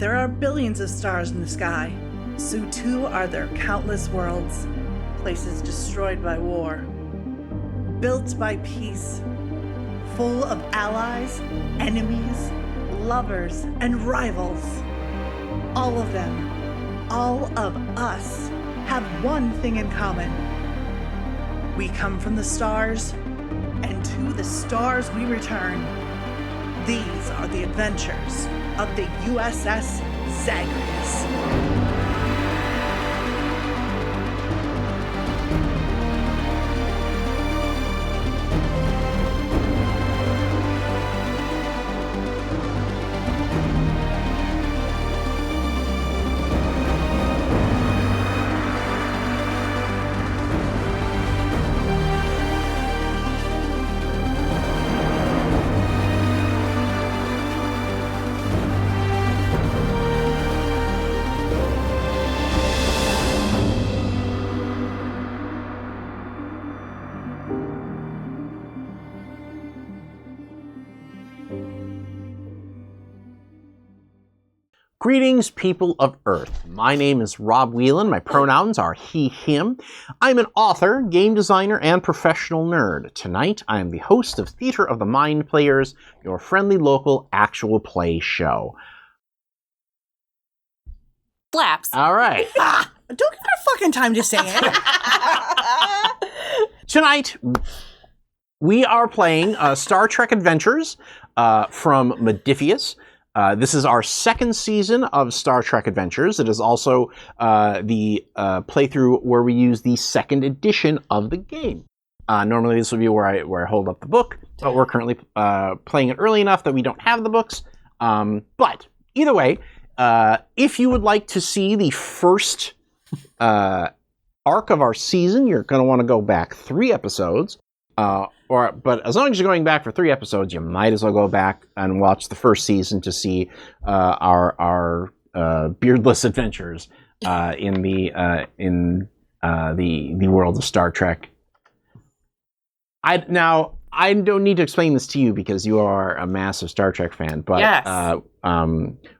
there are billions of stars in the sky, so too are there countless worlds, places destroyed by war, built by peace, full of allies, enemies, lovers, and rivals. All of them, all of us, have one thing in common. We come from the stars, and to the stars we return. These are the adventures of the USS Zagreus. Greetings, people of Earth. My name is Rob Whelan. My pronouns are he, him. I'm an author, game designer, and professional nerd. Tonight, I am the host of Theater of the Mind Players, your friendly local actual play show. Slaps. All right. Don't give her fucking time to say it. Tonight, we are playing Star Trek Adventures from Modiphius. This is our second season of Star Trek Adventures. It is also the playthrough where we use the second edition of the game. Normally this would be where I hold up the book, but we're currently playing it early enough that we don't have the books. But either way, if you would like to see the first arc of our season, you're going to want to go back 3 episodes. But as long as you're going back for 3 episodes, you might as well go back and watch the first season to see our beardless adventures in the world of Star Trek. I don't need to explain this to you because you are a massive Star Trek fan, but yes.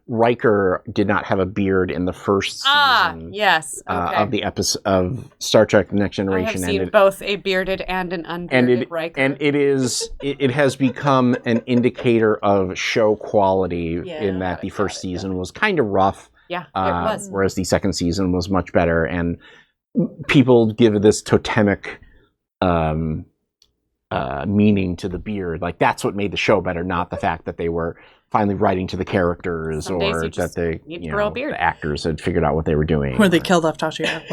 Riker did not have a beard in the first season yes. Okay. of the episode of Star Trek: The Next Generation. I have seen both a bearded and an unbearded Riker. And it has become an indicator of show quality in that the first season was kind of rough. Yeah, it was. Whereas the second season was much better, and people give this totemic meaning to the beard. Like, that's what made the show better, not the fact that they were finally writing to the characters or that the actors had figured out what they were doing. Or they killed off Tasha.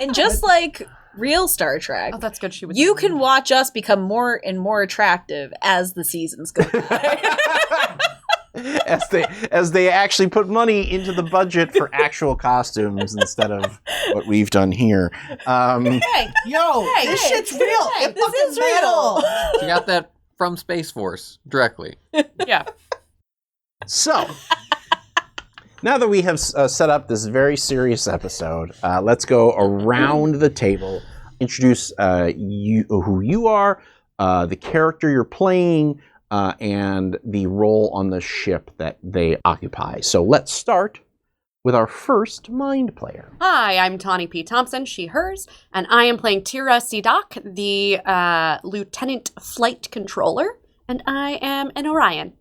And just like real Star Trek, oh, that's good. You can watch us become more and more attractive as the seasons go by. as they actually put money into the budget for actual costumes instead of what we've done here. This shit's real. This is real. She got that from Space Force directly. Yeah. So, now that we have set up this very serious episode, let's go around the table, introduce who you are, the character you're playing, and the role on the ship that they occupy. So let's start with our first mind player. Hi, I'm Tawny P. Thompson, she, hers, and I am playing Tira Sidak, the Lieutenant Flight Controller, and I am an Orion.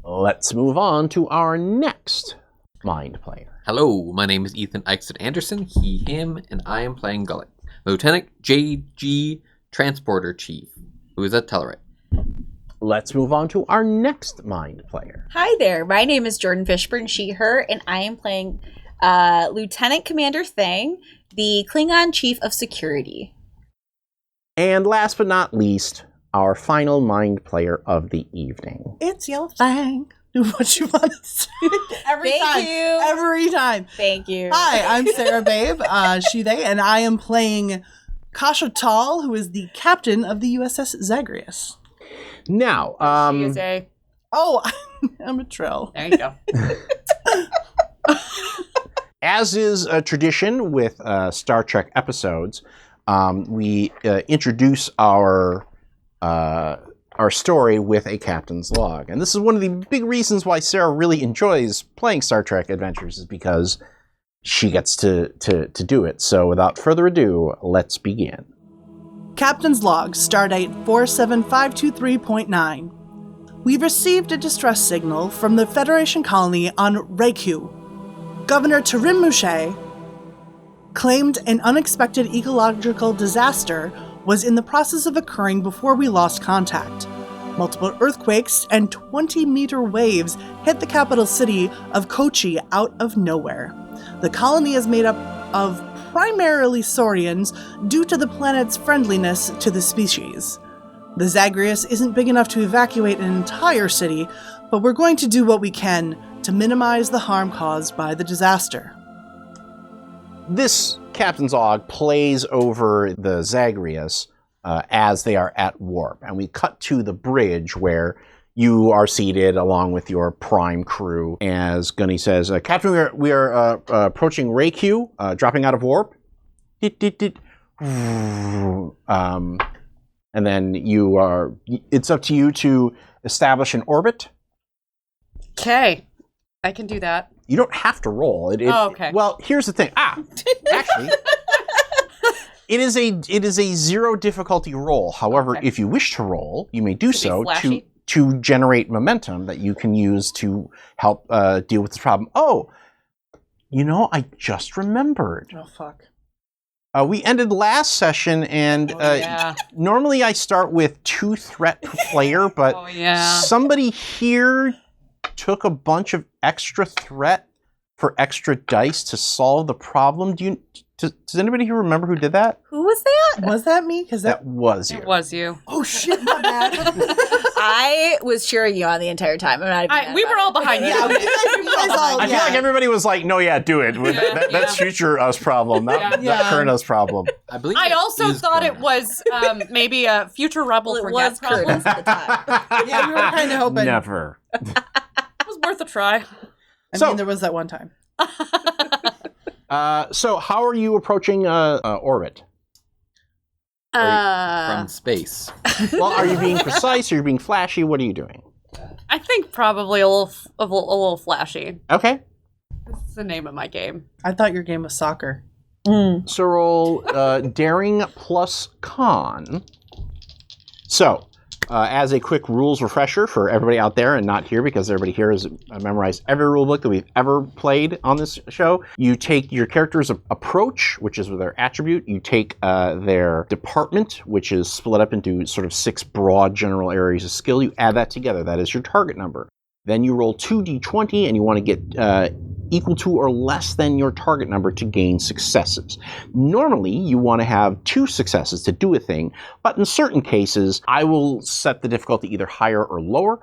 Let's move on to our next mind player. Hello, my name is Ethan Eichstedt Anderson, he, him, and I am playing Gullet, Lieutenant J.G. Transporter Chief, who is a Tellarite. Let's move on to our next mind player. Hi there, my name is Jordan Fishburne, she, her, and I am playing Lieutenant Commander Thang, the Klingon Chief of Security. And last but not least, our final mind player of the evening. It's your thing. Do what you want to say. Every time. Thank you. Hi, I'm Sarah Babe, she, they, and I am playing Kasha Tal, who is the captain of the USS Zagreus. Now, She is a... Oh, I'm a Trill. There you go. As is a tradition with Star Trek episodes, we introduce our our story with a captain's log. And this is one of the big reasons why Sarah really enjoys playing Star Trek Adventures, is because she gets to do it. So without further ado, let's begin. Captain's Log, Stardate 47523.9. We've received a distress signal from the Federation colony on Raikyu. Governor Tarim Mouche claimed an unexpected ecological disaster was in the process of occurring before we lost contact. Multiple earthquakes and 20-meter waves hit the capital city of Kochi out of nowhere. The colony is made up of primarily Saurians due to the planet's friendliness to the species. The Zagreus isn't big enough to evacuate an entire city, but we're going to do what we can to minimize the harm caused by the disaster. This captain's log plays over the Zagreus as they are at warp, and we cut to the bridge where you are seated along with your prime crew. As Gunny says, Captain, we are approaching Raikyu, dropping out of warp. And then it's up to you to establish an orbit. Okay. I can do that. You don't have to roll. Okay. Well, here's the thing. Actually, it is a 0 difficulty roll. However, Okay. if you wish to roll, you may do To be so flashy? to generate momentum that you can use to help deal with the problem. Oh, I just remembered. Oh, fuck. We ended last session, and Yeah. normally I start with 2 threat per player, but Oh, yeah. somebody here took a bunch of extra threat for extra dice to solve the problem. Does anybody here remember who did that? Who was that? Was that me? Because That was you. It was you. Oh, shit, my bad. I was cheering you on the entire time. I'm not even mad We were about all it. behind you. Yeah, you guys all, I feel like everybody was like, no, yeah, do it. That's future us problem, not current us problem. I believe I it also is thought Chronos. it was maybe a future rebel Well, it forget was problem. Curtis at the time. Yeah, we were kind of hoping. Never. It was worth a try. So- There was that one time. So how are you approaching orbit? From space. Well, are you being precise? Are you being flashy? What are you doing? I think probably a little flashy. Okay. That's the name of my game. I thought your game was soccer. So roll daring plus con. So, as a quick rules refresher for everybody out there and not here, because everybody here has memorized every rule book that we've ever played on this show, you take your character's approach, which is their attribute, you take their department, which is split up into sort of 6 broad general areas of skill, you add that together. That is your target number. Then you roll 2d20, and you want to get equal to or less than your target number to gain successes. Normally, you want to have 2 successes to do a thing, but in certain cases, I will set the difficulty either higher or lower.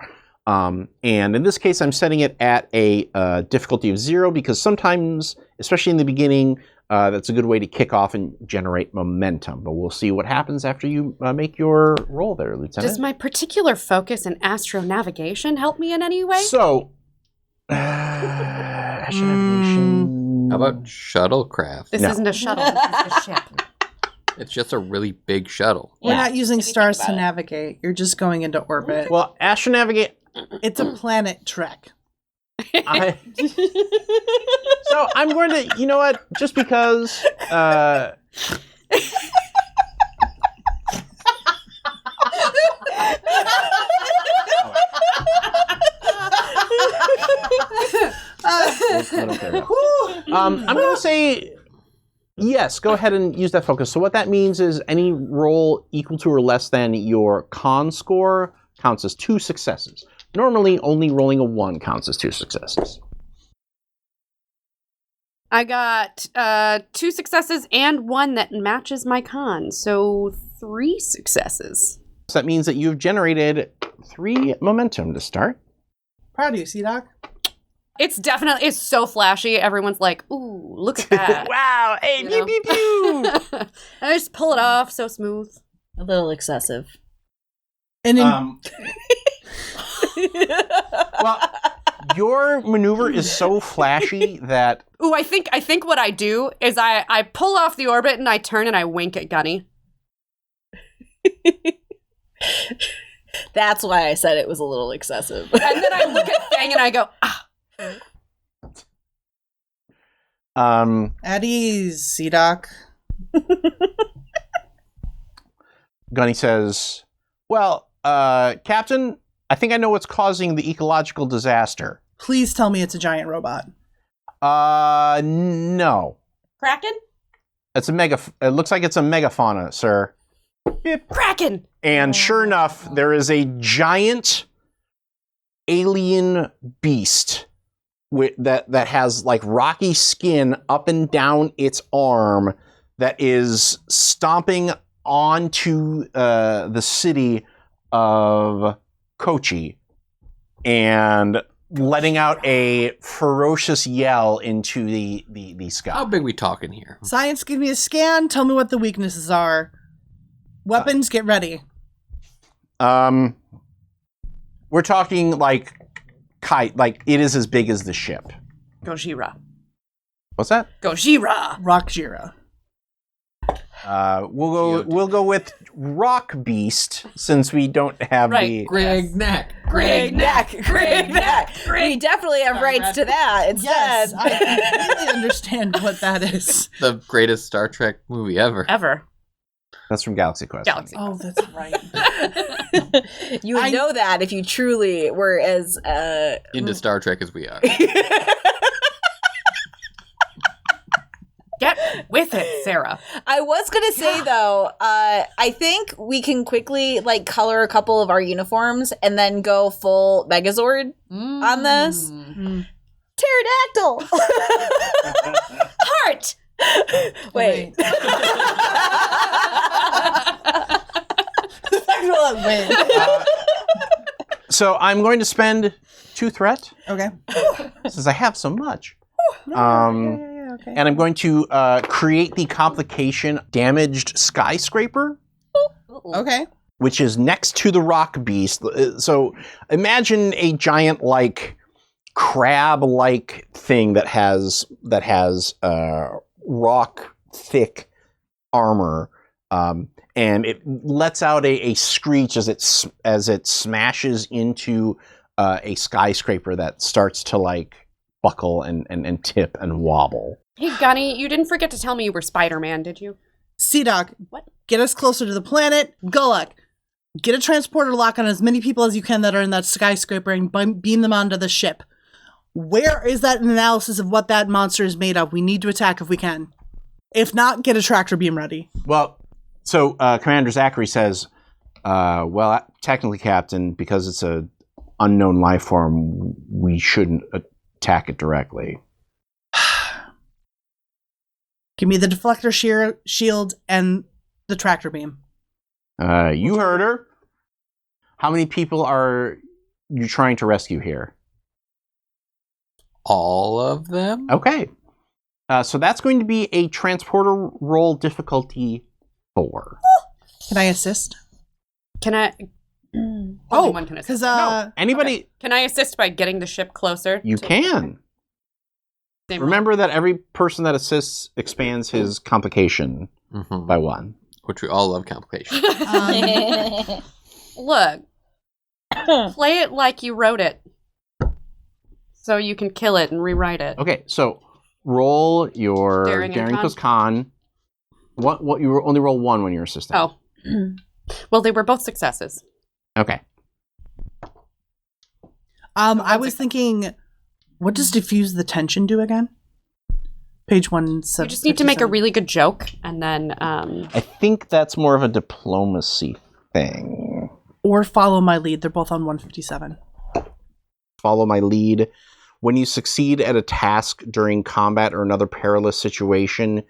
And in this case, I'm setting it at a difficulty of 0 because sometimes, especially in the beginning, that's a good way to kick off and generate momentum. But we'll see what happens after you make your roll there, Lieutenant. Does my particular focus in astronavigation help me in any way? So, astronavigation. How about shuttlecraft? This No. isn't a shuttle. This is a ship. It's just a really big shuttle. We're Yeah, not using if you think stars about to it. navigate. You're just going into orbit. Well, astronavigate. It's a planet trek. So I'm going to, you know what? Just because. I'm going to say yes. Go ahead and use that focus. So what that means is any roll equal to or less than your con score counts as 2 successes. Normally, only rolling a 1 counts as 2 successes. I got 2 successes and 1 that matches my con, so 3 successes. So that means that you've generated 3 momentum to start. Proud of you, C-Doc. It's so flashy. Everyone's like, "Ooh, look at that!" Wow! Hey, You pew know? pew pew! I just pull it off so smooth. A little excessive. And in, Well, your maneuver is so flashy that Ooh, I think what I do is I pull off the orbit and I turn and I wink at Gunny. That's why I said it was a little excessive. And then I look at Fang and I go, At ease, Sea-Doc. Gunny says, well, Captain, I think I know what's causing the ecological disaster. Please tell me it's a giant robot. No. Kraken? It looks like it's a megafauna, sir. Beep. Kraken! And sure enough, there is a giant alien beast that has like rocky skin up and down its arm that is stomping onto the city of Kochi and letting out a ferocious yell into the sky. How big we talking here? Science, give me a scan. Tell me what the weaknesses are. Weapons, get ready. We're talking like kite, like it is as big as the ship. Gojira. What's that? Gojira! Rock Jira. We'll go with Rock Beast since we don't have Right. the Greg Knack. Greg Knack. We definitely have rights to that. Instead, Yes, I completely understand what that is. The greatest Star Trek movie ever. Ever. That's from Galaxy Quest. Galaxy. Oh, that's right. you would know that if you truly were as Into Star Trek as we are. Get with it, Sarah. I was gonna say though, I think we can quickly like color a couple of our uniforms and then go full Megazord on this. Pterodactyl. Heart! Wait. Wait. So I'm going to spend 2 threat Okay. since I have so much. Okay. And I'm going to create the complication damaged skyscraper, Okay. which is next to the rock beast. So imagine a giant like crab-like thing that has rock thick armor, and it lets out a screech as it smashes into a skyscraper that starts to like buckle and tip and wobble. Hey, Gunny, you didn't forget to tell me you were Spider-Man, did you? Sea-Doc, What? get us closer to the planet. Gulak, get a transporter lock on as many people as you can that are in that skyscraper and beam them onto the ship. Where is that analysis of what that monster is made of? We need to attack if we can. If not, get a tractor beam ready. Well, so Commander Zachary says, well, technically, Captain, because it's a unknown life form, we shouldn't attack it directly. Give me the deflector shield and the tractor beam. You heard her. How many people are you trying to rescue here? All of them? Okay. So that's going to be a transporter roll difficulty 4. Can I assist? Can I... Only one can assist. Because Anybody? Can I assist by getting the ship closer? You can. Same Remember that every person that assists expands his complication Mhm. by 1. Which we all love complications. role. Look. Play it like you wrote it. So you can kill it and rewrite it. Okay, so roll your Daring and Daring plus Con. What you only roll 1 when you're assisting. Oh. Well, they were both successes. Okay. I was thinking, what does diffuse the tension do again? Page 1. You just need to make a really good joke, and then... I think that's more of a diplomacy thing. Or follow my lead. They're both on 157. Follow my lead. When you succeed at a task during combat or another perilous situation,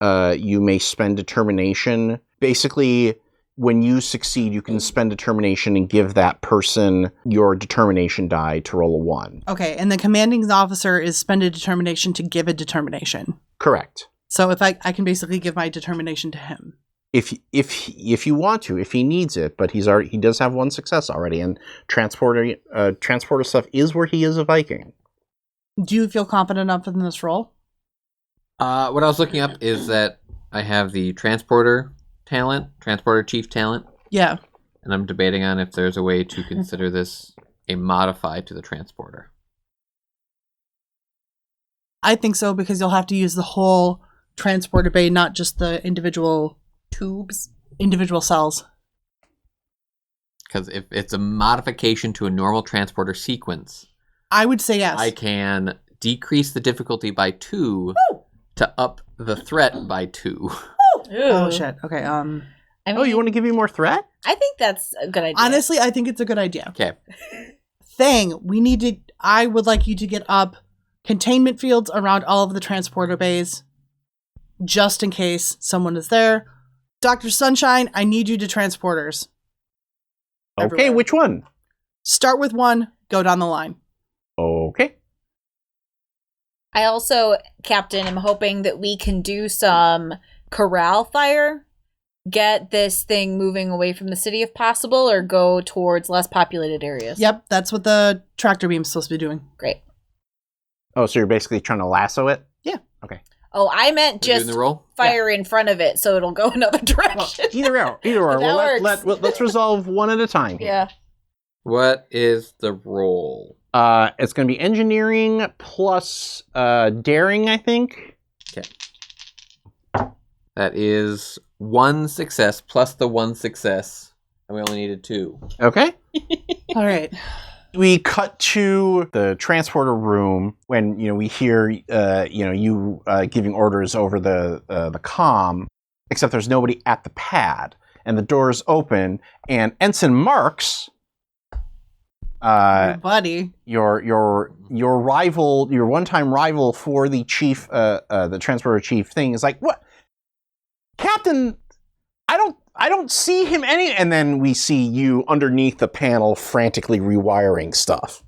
you may spend determination. Basically, when you succeed, you can spend determination and give that person your determination die to roll a 1. Okay, and the commanding officer is spend a determination to give a determination. Correct. So if I can basically give my determination to him. If you want to, if he needs it, but he does have 1 success already, and transporter stuff is where he is a Viking. Do you feel confident enough in this role? What I was looking up is that I have the transporter chief talent, Yeah. and I'm debating on if there's a way to consider this a modify to the transporter. I think so, because you'll have to use the whole transporter bay, not just the individual cells. Because if it's a modification to a normal transporter sequence, I would say yes. I can decrease the difficulty by 2 to up the threat by 2. Oh shit. Okay. I mean, You want to give me more threat? I think that's a good idea. Honestly, I think it's a good idea. Okay. I would like you to get up containment fields around all of the transporter bays, just in case someone is there. Dr. Sunshine, I need you to transporters. Okay, Everywhere. which one? Start with one, go down the line. Okay. I also, Captain, am hoping that we can do some corral fire, get this thing moving away from the city if possible, or go towards less populated areas. Yep, that's what the tractor beam's supposed to be doing. Great. Oh, so you're basically trying to lasso it? Yeah. Okay. Oh, I meant We're doing just the roll? fire in front of it so it'll go another direction. Either or. That Let's resolve one at a time here. Yeah. What is the roll? It's going to be engineering plus daring, I think. Okay. That is 1 success plus the 1 success, and we only needed 2. Okay. All right. We cut to the transporter room when we hear you giving orders over the comm, except there's nobody at the pad, and the doors open, and Ensign Marks, Buddy. your rival, your one-time rival for the chief, the transporter chief thing, is like, what, Captain? I don't see him any. And then we see you underneath the panel frantically rewiring stuff.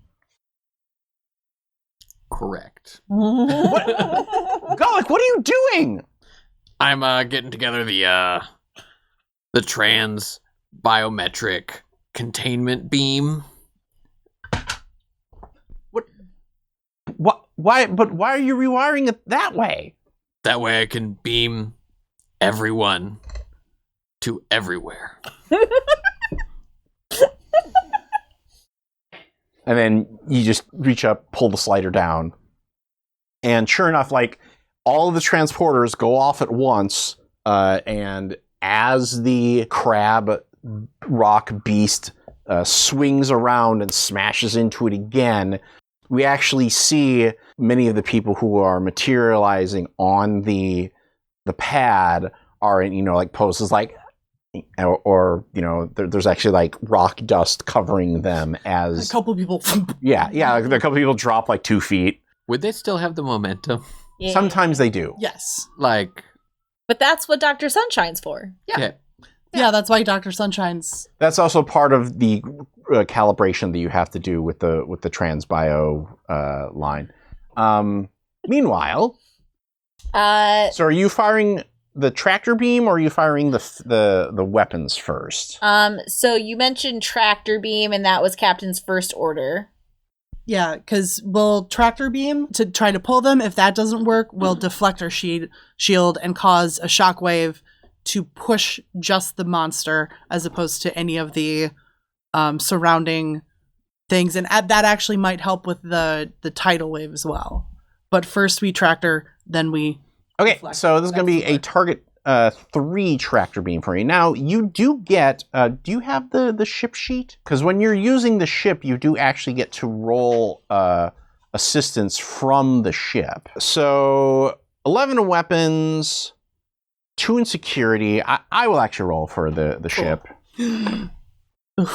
Correct. Golic, what are you doing? I'm getting together the trans biometric containment beam. What? Why? But why are you rewiring it that way? That way I can beam everyone to everywhere. And then you just reach up, pull the slider down, and sure enough, like, all of the transporters go off at once, and as the crab rock beast swings around and smashes into it again, we actually see many of the people who are materializing on the pad are in, like, poses like, or there's actually like rock dust covering them as A couple people. yeah, a couple people drop like 2 feet. Would they still have the momentum? Yeah. Sometimes they do. Yes. Like, But that's what Dr. Sunshine's for. yeah. Yeah, that's why Dr. Sunshine's. That's also part of the calibration that you have to do with the transbio line. Meanwhile, so are you firing the tractor beam, or are you firing the weapons first? So you mentioned tractor beam, and that was Captain's first order. Yeah, because we'll tractor beam to try to pull them. If that doesn't work, we'll deflect our shield and cause a shockwave to push just the monster as opposed to any of the surrounding things. And that actually might help with the tidal wave as well. But first we tractor, then we... Okay, deflect. so this is going to be That's a target 3 tractor beam for you. Now, you do get... do you have the ship sheet? Because when you're using the ship, you do actually get to roll assistance from the ship. So, 11 in weapons, 2 in security. I will actually roll for the ship.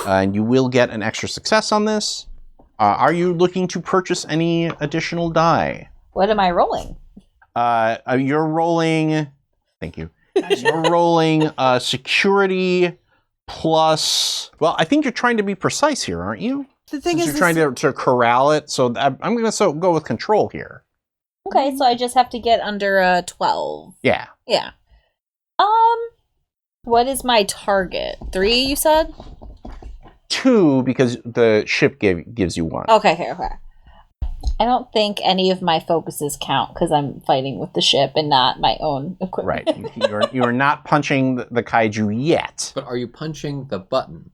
And you will get an extra success on this. Are you looking to purchase any additional die? What am I rolling? You're rolling... Thank you. You're rolling security plus... Well, I think you're trying to be precise here, aren't you? The thing Since is, you're trying to corral it, so I'm going to go with control here. Okay, so I just have to get under a 12. Yeah. Yeah. What is my target? 3, you said? 2, because the ship gives you 1. Okay. I don't think any of my focuses count because I'm fighting with the ship and not my own equipment. Right. You are not punching the kaiju yet. But are you punching the button?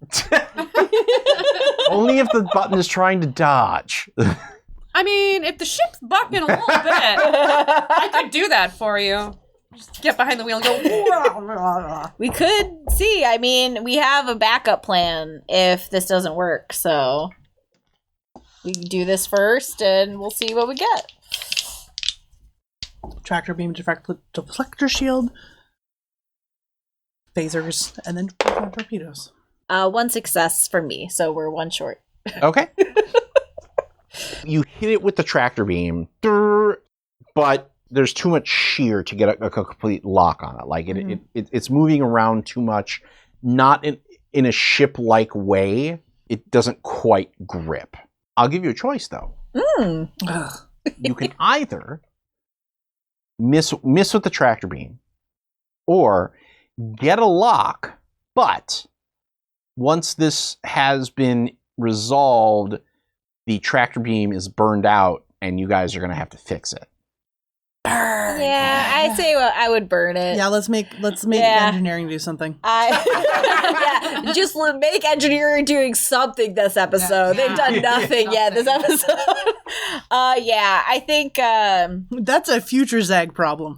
Only if the button is trying to dodge. I mean, if the ship's bucking a little bit, I could do that for you. Just get behind the wheel and go. We could see. I mean, we have a backup plan if this doesn't work. So we can do this first and we'll see what we get. Tractor beam, deflector shield, phasers, and then torpedoes. 1 success for me, so we're 1 short. Okay. You hit it with the tractor beam, but there's too much shear to get a complete lock on it. Like it's moving around too much, not in a ship-like way. It doesn't quite grip. I'll give you a choice though. You can either miss with the tractor beam, or get a lock, but once this has been resolved, the tractor beam is burned out, and you guys are going to have to fix it. Yeah, I say I would burn it. Yeah, let's make engineering do something. Just make engineering doing something this episode. They've done nothing yet this episode. I think that's a future Zag problem.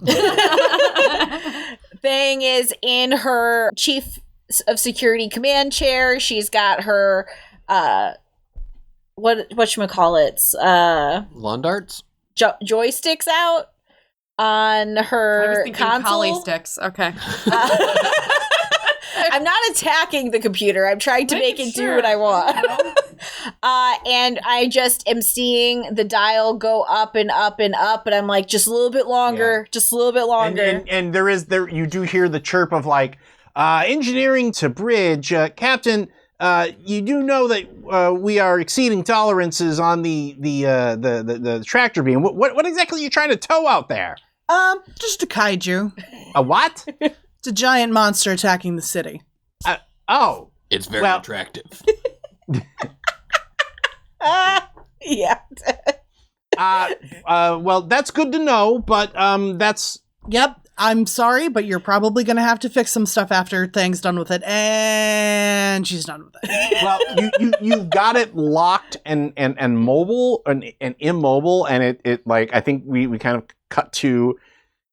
Thing is in her chief of security command chair. She's got her whatchamacallits Lawn darts? Joysticks out on her I was thinking console. collie sticks. Okay. I'm not attacking the computer. I'm trying to make it do what I want. And I just am seeing the dial go up and up and up, and I'm like, just a little bit longer, just a little bit longer. And there you do hear the chirp of like, engineering to bridge, Captain. You do know that we are exceeding tolerances on the tractor beam. What exactly are you trying to tow out there? Just a kaiju. A what? It's a giant monster attacking the city. Oh. It's very attractive. Yeah. Well, that's good to know, but that's... Yep, I'm sorry, but you're probably going to have to fix some stuff after Thang's done with it, and she's done with it. Well, you got it locked and mobile and immobile, and it like, I think we kind of cut to,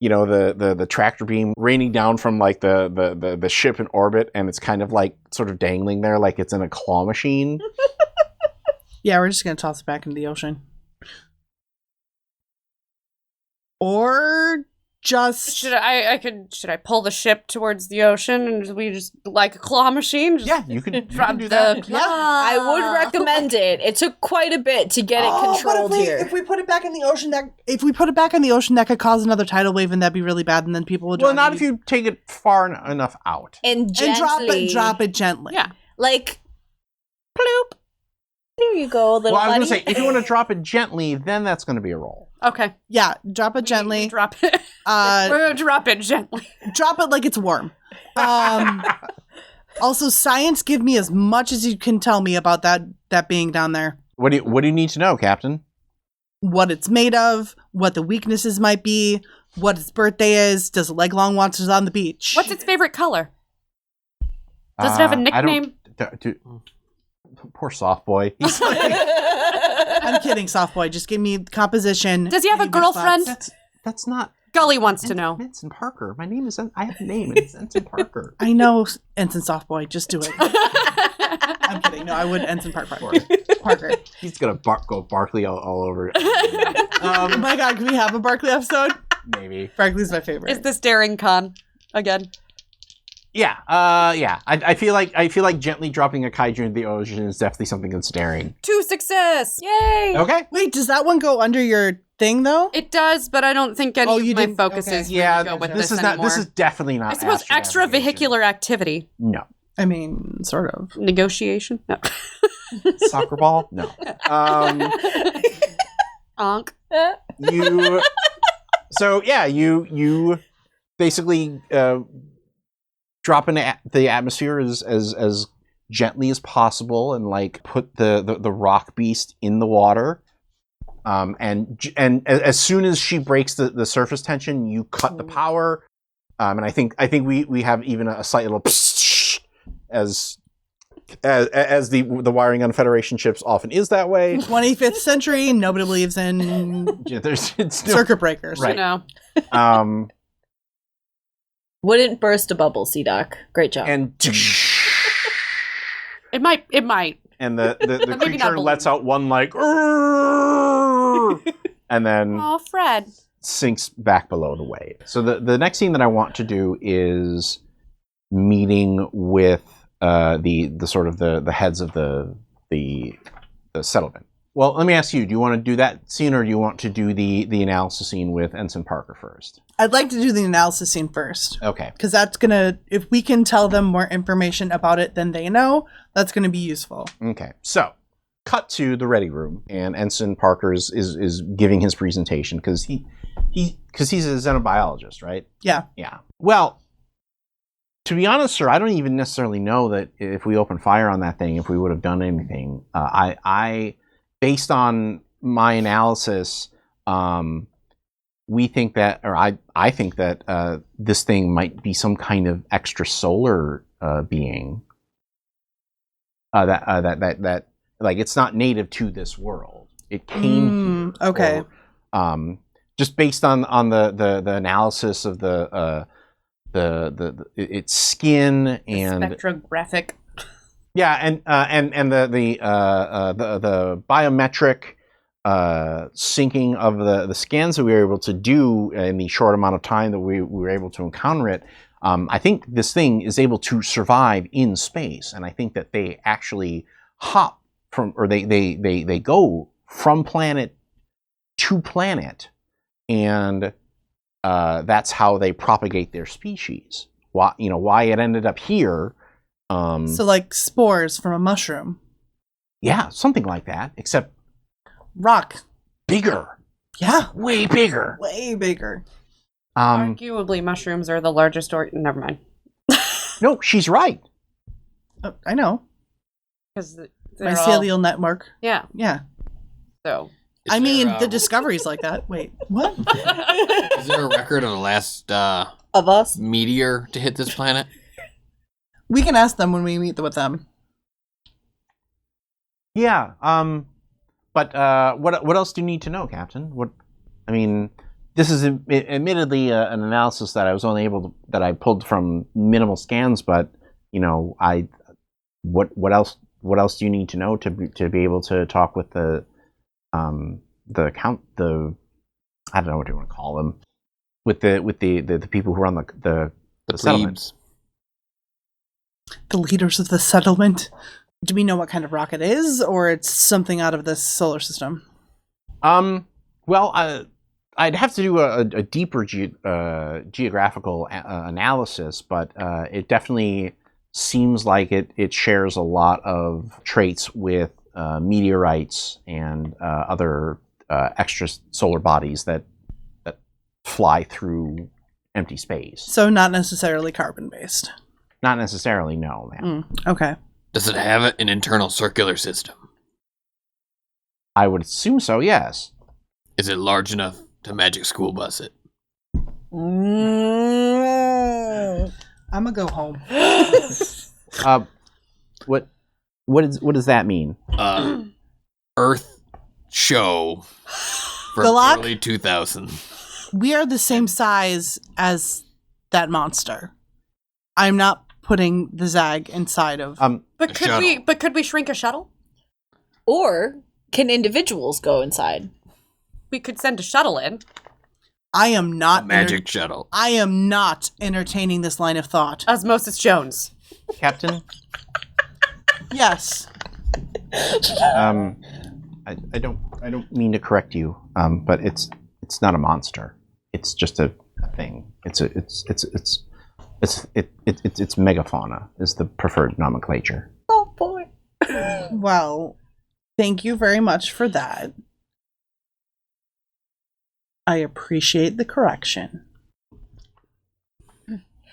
you know, the tractor beam raining down from like the ship in orbit, and it's kind of like sort of dangling there like it's in a claw machine. Yeah, we're just going to toss it back into the ocean. Or just... Should I pull the ship towards the ocean and we just, like a claw machine? Just Yeah, you can drop do the that. claw. I would recommend it. It took quite a bit to get it controlled here. If we put it back in the ocean, that could cause another tidal wave, and that'd be really bad, and then people would... Well, not if you take it far enough out. And gently. And drop it gently. Yeah. Like, bloop. There you go, little Well, I was buddy. going to say, if you want to drop it gently, then that's going to be a roll. Okay. Yeah, drop it gently. Drop it. We're going to drop it gently. Drop it like it's warm. Also, science, give me as much as you can tell me about that being down there. What do you need to know, Captain? What it's made of, what the weaknesses might be, what its birthday is, does it like long walks on the beach? What's its favorite color? Does it have a nickname? Poor soft boy. I'm kidding, soft boy. Just give me composition. Does he have a give me girlfriend? spots. That's not... Gully wants to know. Ensign Parker. My name is... I have a name. It's Ensign Parker. I know, Ensign Soft Boy. Just do it. I'm kidding. No, I would Ensign Parker. He's going to go Barkley all over. Oh my God, can we have a Barkley episode? Maybe. Barkley's my favorite. Is this daring con again? Yeah. I feel like gently dropping a kaiju into the ocean is definitely something that's daring. 2 success! Yay! Okay. Wait, does that one go under your thing though? It does, but I don't think any of my focuses really go with this anymore. This is definitely not. I suppose extravehicular activity. No. I mean, sort of. Negotiation? No. Soccer ball? No. Onk. You basically drop into the atmosphere as gently as possible and like put the rock beast in the water. And as soon as she breaks the surface tension, you cut the power. And I think we have even a slight little psh as the wiring on Federation ships often is that way. 25th century, nobody believes in circuit breakers. Right. You know. Wouldn't burst a bubble, C-Doc. Great job. And It might. and the Maybe not creature balloon. lets out one like "Arrgh," and then Oh, Fred. sinks back below the wave. So the next thing that I want to do is meeting with the sort of the heads of the settlement. Well, let me ask you, do you want to do that scene or do you want to do the analysis scene with Ensign Parker first? I'd like to do the analysis scene first. Okay. Because that's going to, if we can tell them more information about it than they know, that's going to be useful. Okay. So, cut to the ready room, and Ensign Parker is giving his presentation because he's a xenobiologist, right? Yeah. Yeah. Well, to be honest, sir, I don't even necessarily know that if we opened fire on that thing, if we would have done anything. I based on my analysis, we think that, or I think that this thing might be some kind of extrasolar being. That like it's not native to this world. It came here. Okay. Or, just based on the analysis of its skin and Spectrographic. yeah, and the biometric syncing of the scans that we were able to do in the short amount of time that we were able to encounter it. I think this thing is able to survive in space, and I think that they actually hop from, or they go from planet to planet, and that's how they propagate their species. Why it ended up here? So like spores from a mushroom. Yeah, something like that, except Rock. bigger. Yeah. Way bigger. Way bigger. Arguably, mushrooms are the largest Never mind. No, she's right. I know. Because Mycelial network. Yeah. Yeah. So. I mean, the discovery's like that. Wait, what? Is there a record of the last Of us? meteor to hit this planet? We can ask them when we meet with them. Yeah. But what else do you need to know, Captain? This is admittedly an analysis that I was only that I pulled from minimal scans, but what else do you need to know to be able to talk with the I don't know what you want to call them, with the people who run the settlement. Plebes. The leaders of the settlement. Do we know what kind of rock it is, or it's something out of this solar system? Well, I'd have to do a deeper geographical analysis, but it definitely seems like it shares a lot of traits with meteorites and other extrasolar bodies that fly through empty space. So not necessarily carbon-based. Not necessarily, no, ma'am. Okay. Does it have an internal circular system? I would assume so, yes. Is it large enough to magic school bus it? I'm gonna go home. What does that mean? Earth show from Galak? early 2000. We are the same size as that monster. I'm not putting the Zag inside of. But A could we shrink a shuttle? Or can individuals go inside? We could send a shuttle in. I am not Magic shuttle. I am not entertaining this line of thought. Osmosis Jones. Captain? Yes. I don't mean to correct you, but it's not a monster. It's just a thing. It's megafauna is the preferred nomenclature. Oh boy. Well, thank you very much for that. I appreciate the correction.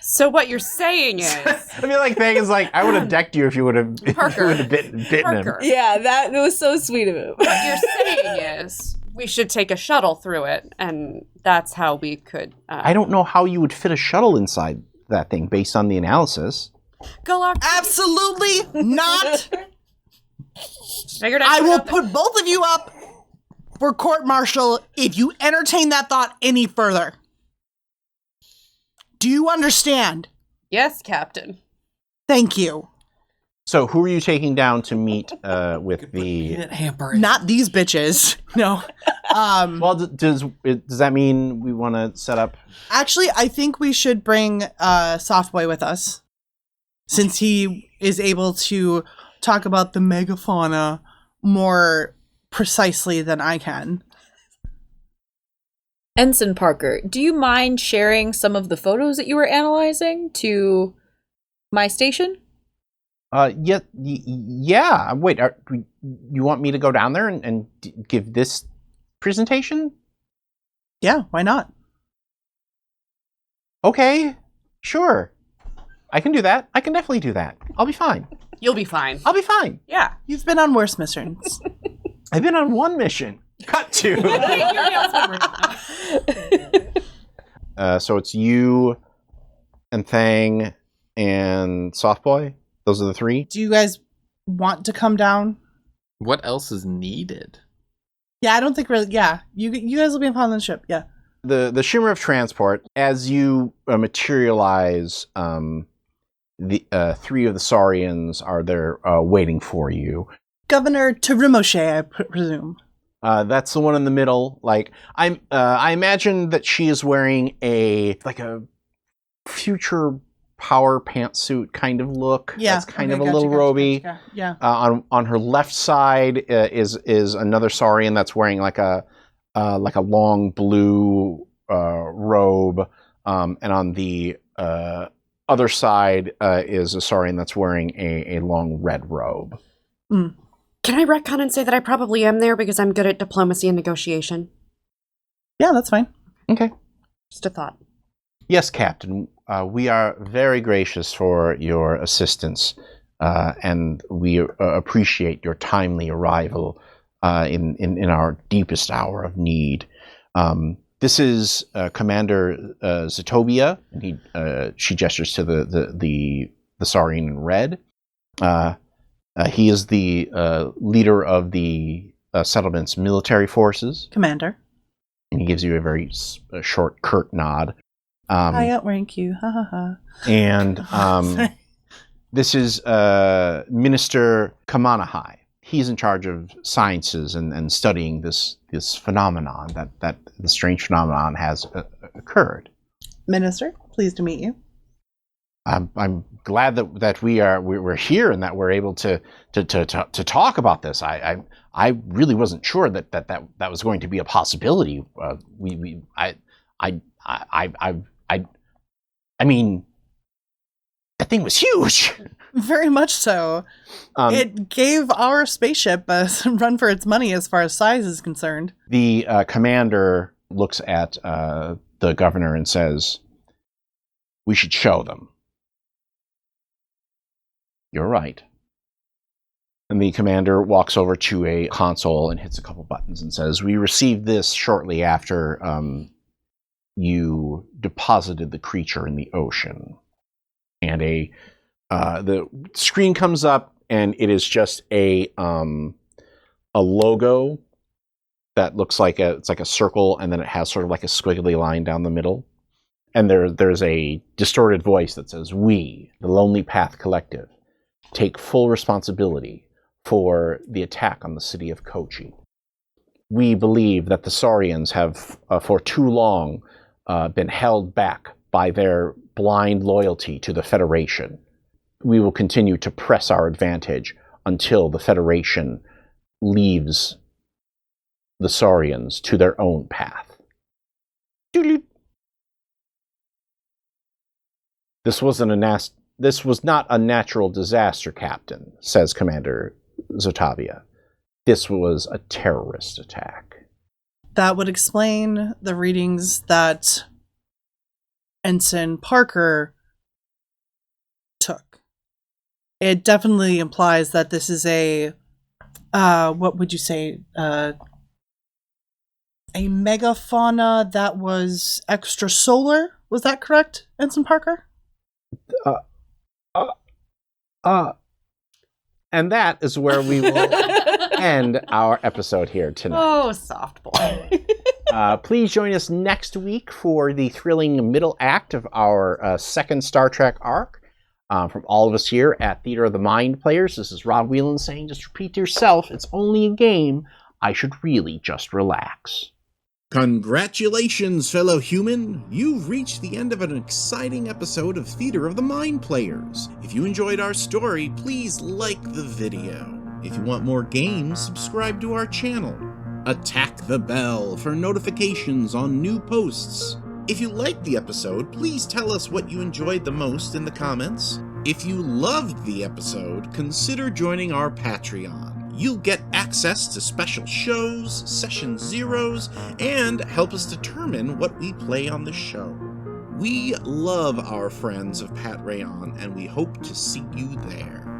So what you're saying is, I feel like Thang is like, I would have decked you if you would have Parker. bitten him. Parker, Yeah, that was so sweet of him. what you're saying is, We should take a shuttle through it, and that's how we could... I don't know how you would fit a shuttle inside that thing based on the analysis. Absolutely not. Figured I will out there. put both of you up for court-martial if you entertain that thought any further. Do you understand? Yes, Captain. Thank you. So who are you taking down to meet with the... hamper. Not these bitches. No. Well, does that mean we want to set up... Actually, I think we should bring Softboy with us, since he is able to talk about the megafauna more precisely than I can. Ensign Parker, do you mind sharing some of the photos that you were analyzing to my station? Yeah. Wait, you want me to go down there and give this presentation? Yeah, why not? Okay, sure. I can do that. I can definitely do that. I'll be fine. You'll be fine. I'll be fine. Yeah. You've been on worse missions. I've been on one mission. Cut to. So it's you and Thang and Softboy. Those are the three. Do you guys want to come down? What else is needed? Yeah, I don't think really. Yeah, you guys will be upon the ship. Yeah. The shimmer of transport as you materialize. The three of the Saurians are there waiting for you. Governor Tarimoshe, I presume. That's the one in the middle. Like I imagine that she is wearing a future power pantsuit kind of look. Yeah, That's kind of okay, a little gotcha, roby. gotcha. Yeah. On her left side is another Saurian that's wearing like a long blue robe, and on the other side is a Saurian that's wearing a long red robe. Mm. Can I retcon and say that I probably am there because I'm good at diplomacy and negotiation? Yeah, that's fine. Okay. Just a thought. Yes, Captain. We are very gracious for your assistance, and we appreciate your timely arrival in our deepest hour of need. This is Commander Zetobia, and she gestures to the Saurian in red. He is the leader of the settlement's military forces. Commander. And he gives you a very short, curt nod. I outrank you. Ha ha ha. And this is Minister Kamanahai. He's in charge of sciences and studying this phenomenon, that the strange phenomenon has occurred. Minister, pleased to meet you. I'm glad that we're here and that we're able to talk about this. I really wasn't sure that was going to be a possibility. I mean, that thing was huge. Very much so. It gave our spaceship a run for its money as far as size is concerned. The commander looks at the governor and says, "We should show them." You're right. And the commander walks over to a console and hits a couple buttons and says, "We received this shortly after you deposited the creature in the ocean." And the screen comes up, and it is just a logo that looks like it's like a circle, and then it has sort of like a squiggly line down the middle. And there's a distorted voice that says, "We, the Lonely Path Collective, take full responsibility for the attack on the city of Kochi. We believe that the Saurians have, for too long, been held back by their blind loyalty to the Federation. We will continue to press our advantage until the Federation leaves the Saurians to their own path." This was not a natural disaster, Captain, says Commander Zotavia. This was a terrorist attack. That would explain the readings that Ensign Parker took. It definitely implies that this is a, what would you say, a megafauna that was extrasolar. Was that correct, Ensign Parker? And that is where we will end our episode here tonight. Oh, soft boy. Please join us next week for the thrilling middle act of our second Star Trek arc. From all of us here at Theater of the Mind Players, this is Rob Whelan saying, just repeat to yourself, it's only a game. I should really just relax. Congratulations, fellow human! You've reached the end of an exciting episode of Theater of the Mind Players. If you enjoyed our story, please like the video. If you want more games, subscribe to our channel. Attack the bell for notifications on new posts. If you liked the episode, please tell us what you enjoyed the most in the comments. If you loved the episode, consider joining our Patreon. You'll get access to special shows, session zeros, and help us determine what we play on the show. We love our friends of Pat Rayon, and we hope to see you there.